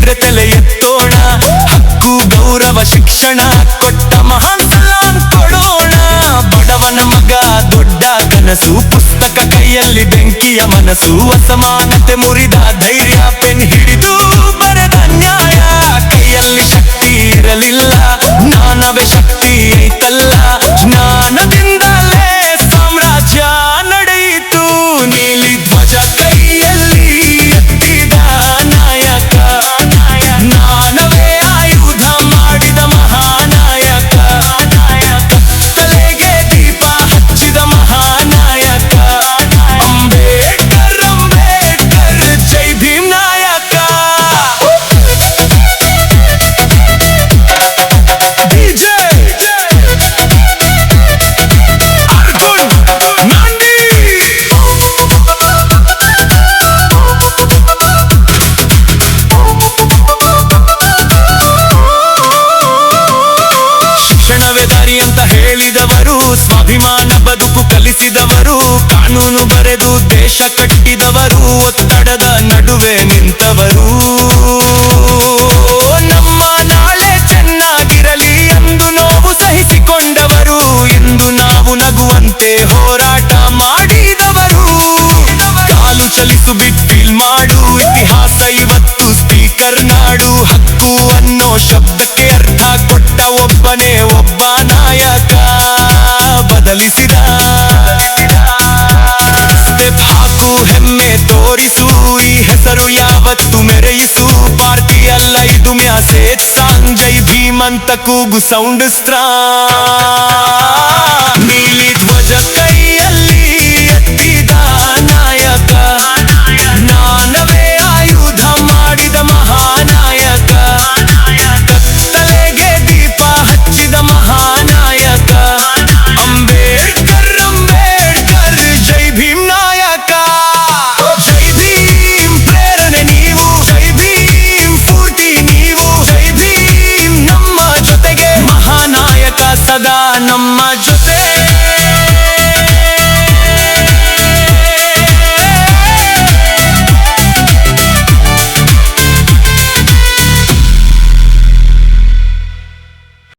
ಕೇಳಿದ್ರೆ ತಲೆ ಎತ್ತೋಣ. ಹಕ್ಕು ಗೌರವ ಶಿಕ್ಷಣ ಕೊಟ್ಟ ಮಹಾನ್ ಸಲಾಂ ಕೊಡೋಣ. ಬಡವನ ಮಗ ದೊಡ್ಡ ಕನಸು, ಪುಸ್ತಕ ಕೈಯಲ್ಲಿ ಬೆಂಕಿಯ ಮನಸ್ಸು. ಅಸಮಾನತೆ ಮುರಿದ ಧೈರ್ಯ, ಪೆನ್ ಹಿಡಿದು ಬರೆದ ನ್ಯಾಯ. ಕೈಯಲ್ಲಿ ಶಕ್ತಿ ಇರಲಿಲ್ಲ, ಜ್ಞಾನವೇ ಶಕ್ತಿ ಐತಲ್ಲ. ಜ್ಞಾನದಿಂದಲೇ ಸಾಮ್ರಾಜ್ಯ ನಡೆಯಿತು. ನೀಲಿ ಧ್ವಜ ಕೈಯಲ್ಲಿ ಎತ್ತಿದ ನಾಯಕ, ಜ್ಞಾನವೇ ಆಯುಧ ಮಾಡಿದ ಮಹಾನಾಯಕ. ಕತ್ತಲೆಗೆ ದೀಪ ಹಚ್ಚಿದ ಮಹಾನಾಯಕ. ಅಂಬೇಡ್ಕರ್ ಅಂಬೇಡ್ಕರ್ ಜೈ ಭೀಮ್ ನಾಯಕ. ಡಿಜೆ ಅರ್ಜುನ್ ನಾಂದಿ. ಶಿಕ್ಷಣವೇ ದಾರಿ ಅಂತ ಹೇಳಿದವರು, ಸ್ವಾಭಿಮಾನ ಬದುಕು ಕಲಿಸಿದವರು. ಕಾನೂನು ಬರೆದು ದೇಶ ಕಟ್ಟಿದವರು, ಒತ್ತಡದ ನಡುವೆ ನಿಂತವರು. ನಮ್ಮ ನಾಳೆ ಚೆನ್ನಾಗಿರಲಿ ಎಂದು ನೋವು ಸಹಿಸಿಕೊಂಡವರು. ಇಂದು ನಾವು ನಗುವಂತೆ ಹೋರಾಟ ಮಾಡಿದವರು. ಕಾಲು ಚಲಿಸು ಬಿಗ್ ಫೀಲ್ ಮಾಡು, ಇತಿಹಾಸ ಇವತ್ತು ಸ್ಪೀಕರ್ ನಾಡು. ಹಕ್ಕು ಅನ್ನೋ ಶಬ್ದಕ್ಕೆ ಅರ್ಥ ಕೊಟ್ಟ ಒಬ್ಬನೇ ಒಬ್ಬ ನಾಯಕ. ಬದಲಿಸಿದ ಸ್ಟೆಪ್ ಹಾಕು, ಹೆಮ್ಮೆ ತೋರಿಸು. ಈ ಹೆಸರು ಯಾವತ್ತು ಮೆರೆಯಿಸು. ಪಾರ್ಟಿ ಅಲ್ಲ ಇದು ಮ್ಯಾಸೇಜ್ ಸಾಂಗ್. ಜೈ ಭೀಮ್ ಅಂತ ಕೂಗು, ಸೌಂಡ್ ಸ್ಟ್ರಾಂಗ್. ನೀಲಿ ಧ್ವಜ ಕೈ